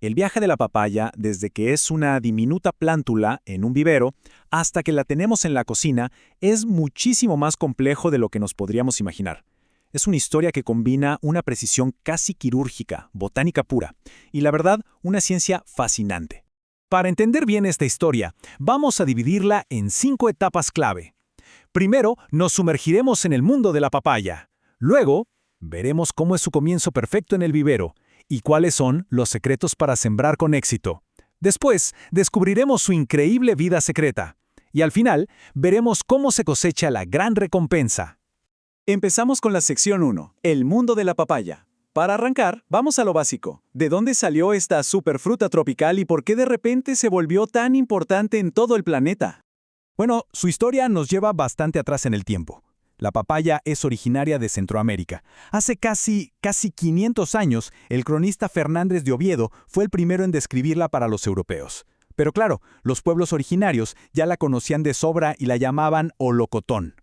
El viaje de la papaya, desde que es una diminuta plántula en un vivero hasta que la tenemos en la cocina, es muchísimo más complejo de lo que nos podríamos imaginar. Es una historia que combina una precisión casi quirúrgica, botánica pura, y la verdad, una ciencia fascinante. Para entender bien esta historia, vamos a dividirla en 5 etapas clave. Primero, nos sumergiremos en el mundo de la papaya. Luego, veremos cómo es su comienzo perfecto en el vivero y cuáles son los secretos para sembrar con éxito. Después, descubriremos su increíble vida secreta. Y al final, veremos cómo se cosecha la gran recompensa. Empezamos con la sección 1, el mundo de la papaya. Para arrancar, vamos a lo básico. ¿De dónde salió esta superfruta tropical y por qué de repente se volvió tan importante en todo el planeta? Bueno, su historia nos lleva bastante atrás en el tiempo. La papaya es originaria de Centroamérica. Hace casi 500 años, el cronista Fernández de Oviedo fue el primero en describirla para los europeos. Pero claro, los pueblos originarios ya la conocían de sobra y la llamaban olocotón.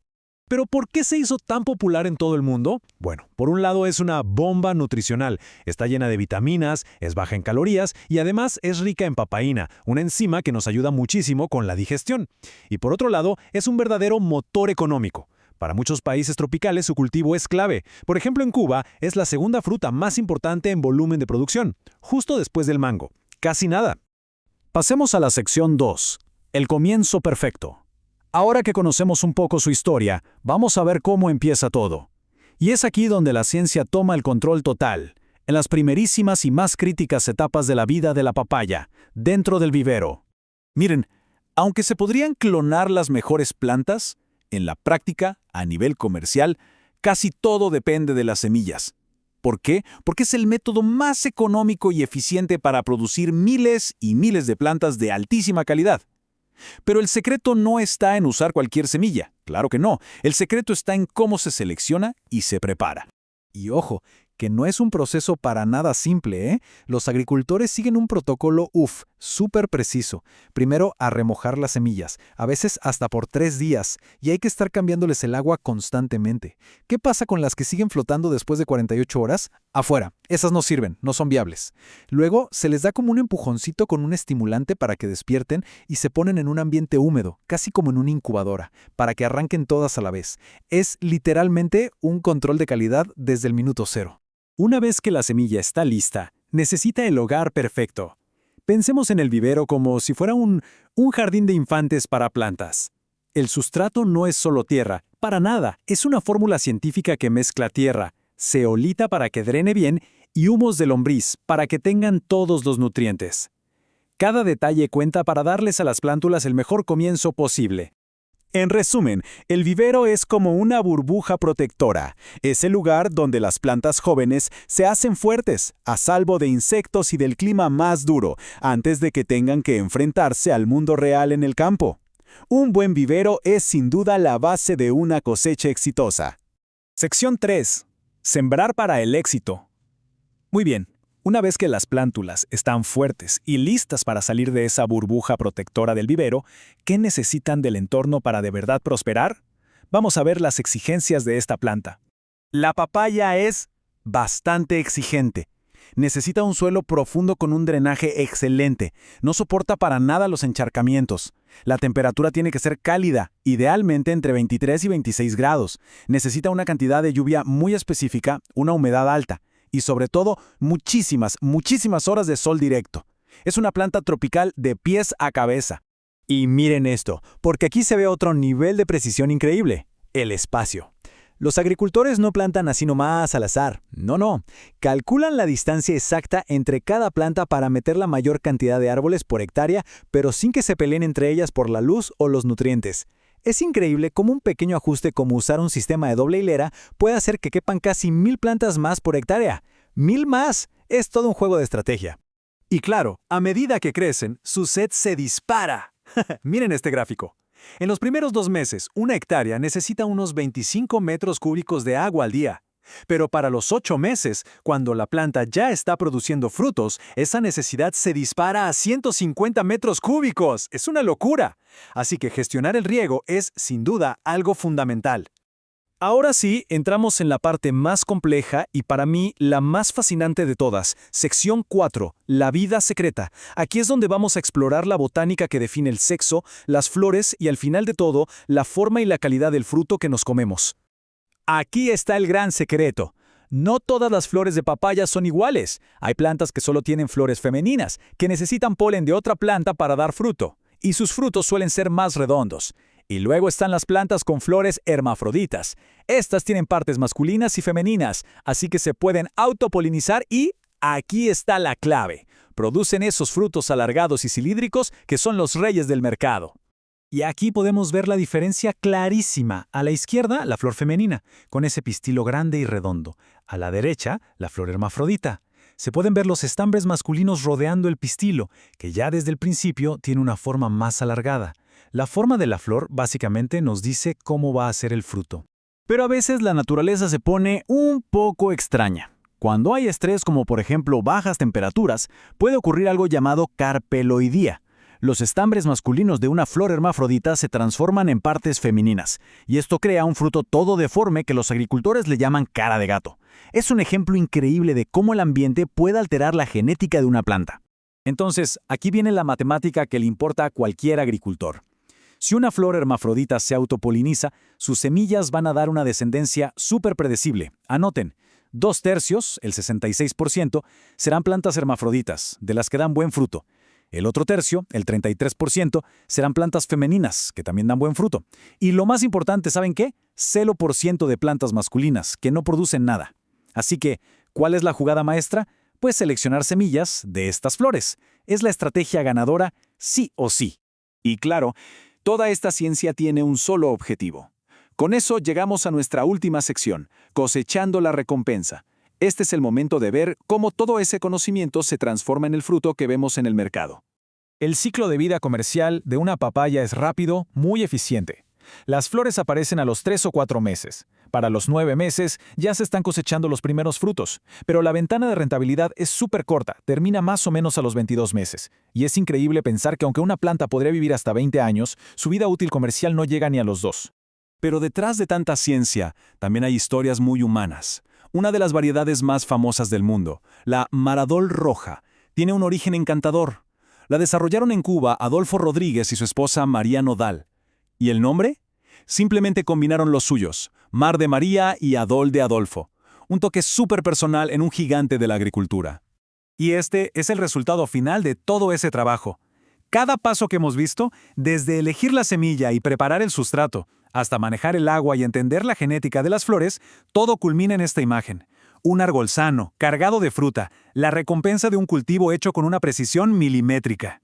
¿Pero por qué se hizo tan popular en todo el mundo? Bueno, por un lado es una bomba nutricional, está llena de vitaminas, es baja en calorías y además es rica en papaína, una enzima que nos ayuda muchísimo con la digestión. Y por otro lado, es un verdadero motor económico. Para muchos países tropicales su cultivo es clave. Por ejemplo, en Cuba es la segunda fruta más importante en volumen de producción, justo después del mango. Casi nada. Pasemos a la sección 2, el comienzo perfecto. Ahora que conocemos un poco su historia, vamos a ver cómo empieza todo. Y es aquí donde la ciencia toma el control total, en las primerísimas y más críticas etapas de la vida de la papaya, dentro del vivero. Miren, aunque se podrían clonar las mejores plantas, en la práctica, a nivel comercial, casi todo depende de las semillas. ¿Por qué? Porque es el método más económico y eficiente para producir miles y miles de plantas de altísima calidad. Pero el secreto no está en usar cualquier semilla, claro que no. El secreto está en cómo se selecciona y se prepara. Y ojo, que no es un proceso para nada simple, ¿eh? Los agricultores siguen un protocolo, súper preciso. Primero, a remojar las semillas, a veces hasta por 3 días, y hay que estar cambiándoles el agua constantemente. ¿Qué pasa con las que siguen flotando después de 48 horas? Afuera, esas no sirven, no son viables. Luego, se les da como un empujoncito con un estimulante para que despierten y se ponen en un ambiente húmedo, casi como en una incubadora, para que arranquen todas a la vez. Es literalmente un control de calidad desde el minuto cero. Una vez que la semilla está lista, necesita el hogar perfecto. Pensemos en el vivero como si fuera un jardín de infantes para plantas. El sustrato no es solo tierra, para nada, es una fórmula científica que mezcla tierra, zeolita para que drene bien y humos de lombriz para que tengan todos los nutrientes. Cada detalle cuenta para darles a las plántulas el mejor comienzo posible. En resumen, el vivero es como una burbuja protectora. Es el lugar donde las plantas jóvenes se hacen fuertes, a salvo de insectos y del clima más duro, antes de que tengan que enfrentarse al mundo real en el campo. Un buen vivero es sin duda la base de una cosecha exitosa. Sección 3. Sembrar para el éxito. Muy bien. Una vez que las plántulas están fuertes y listas para salir de esa burbuja protectora del vivero, ¿qué necesitan del entorno para de verdad prosperar? Vamos a ver las exigencias de esta planta. La papaya es bastante exigente. Necesita un suelo profundo con un drenaje excelente. No soporta para nada los encharcamientos. La temperatura tiene que ser cálida, idealmente entre 23 y 26 grados. Necesita una cantidad de lluvia muy específica, una humedad alta. Y sobre todo, muchísimas horas de sol directo. Es una planta tropical de pies a cabeza. Y miren esto, porque aquí se ve otro nivel de precisión increíble, el espacio. Los agricultores no plantan así nomás al azar, no. Calculan la distancia exacta entre cada planta para meter la mayor cantidad de árboles por hectárea, pero sin que se peleen entre ellas por la luz o los nutrientes. Es increíble cómo un pequeño ajuste como usar un sistema de doble hilera puede hacer que quepan casi 1000 plantas más por hectárea. ¡1000 más! Es todo un juego de estrategia. Y claro, a medida que crecen, su sed se dispara. Miren este gráfico. En los primeros 2 meses, una hectárea necesita unos 25 metros cúbicos de agua al día. Pero para los 8 meses, cuando la planta ya está produciendo frutos, esa necesidad se dispara a 150 metros cúbicos. ¡Es una locura! Así que gestionar el riego es, sin duda, algo fundamental. Ahora sí, entramos en la parte más compleja y para mí la más fascinante de todas, sección 4, la vida secreta. Aquí es donde vamos a explorar la botánica que define el sexo, las flores y al final de todo, la forma y la calidad del fruto que nos comemos. Aquí está el gran secreto. No todas las flores de papaya son iguales. Hay plantas que solo tienen flores femeninas, que necesitan polen de otra planta para dar fruto, y sus frutos suelen ser más redondos. Y luego están las plantas con flores hermafroditas. Estas tienen partes masculinas y femeninas, así que se pueden autopolinizar y aquí está la clave. Producen esos frutos alargados y cilíndricos que son los reyes del mercado. Y aquí podemos ver la diferencia clarísima. A la izquierda, la flor femenina, con ese pistilo grande y redondo. A la derecha, la flor hermafrodita. Se pueden ver los estambres masculinos rodeando el pistilo, que ya desde el principio tiene una forma más alargada. La forma de la flor básicamente nos dice cómo va a ser el fruto. Pero a veces la naturaleza se pone un poco extraña. Cuando hay estrés, como por ejemplo bajas temperaturas, puede ocurrir algo llamado carpeloidía. Los estambres masculinos de una flor hermafrodita se transforman en partes femeninas, y esto crea un fruto todo deforme que los agricultores le llaman cara de gato. Es un ejemplo increíble de cómo el ambiente puede alterar la genética de una planta. Entonces, aquí viene la matemática que le importa a cualquier agricultor. Si una flor hermafrodita se autopoliniza, sus semillas van a dar una descendencia súper predecible. Anoten, 2/3, el 66%, serán plantas hermafroditas, de las que dan buen fruto. El otro tercio, el 33%, serán plantas femeninas, que también dan buen fruto. Y lo más importante, ¿saben qué? 0% de plantas masculinas, que no producen nada. Así que, ¿cuál es la jugada maestra? Pues seleccionar semillas de estas flores. Es la estrategia ganadora, sí o sí. Y claro, toda esta ciencia tiene un solo objetivo. Con eso llegamos a nuestra última sección, cosechando la recompensa. Este es el momento de ver cómo todo ese conocimiento se transforma en el fruto que vemos en el mercado. El ciclo de vida comercial de una papaya es rápido, muy eficiente. Las flores aparecen a los 3 o 4 meses. Para los 9 meses ya se están cosechando los primeros frutos, pero la ventana de rentabilidad es súper corta, termina más o menos a los 22 meses. Y es increíble pensar que aunque una planta podría vivir hasta 20 años, su vida útil comercial no llega ni a los 2. Pero detrás de tanta ciencia, también hay historias muy humanas. Una de las variedades más famosas del mundo, la Maradol roja, tiene un origen encantador. La desarrollaron en Cuba Adolfo Rodríguez y su esposa María Nodal. ¿Y el nombre? Simplemente combinaron los suyos, Mar de María y Adol de Adolfo. Un toque súper personal en un gigante de la agricultura. Y este es el resultado final de todo ese trabajo. Cada paso que hemos visto, desde elegir la semilla y preparar el sustrato, hasta manejar el agua y entender la genética de las flores, todo culmina en esta imagen. Un árbol sano, cargado de fruta, la recompensa de un cultivo hecho con una precisión milimétrica.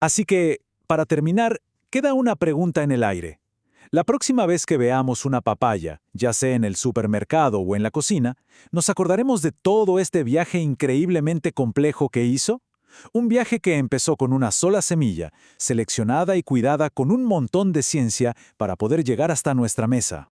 Así que, para terminar, queda una pregunta en el aire. La próxima vez que veamos una papaya, ya sea en el supermercado o en la cocina, ¿nos acordaremos de todo este viaje increíblemente complejo que hizo? Un viaje que empezó con una sola semilla, seleccionada y cuidada con un montón de ciencia para poder llegar hasta nuestra mesa.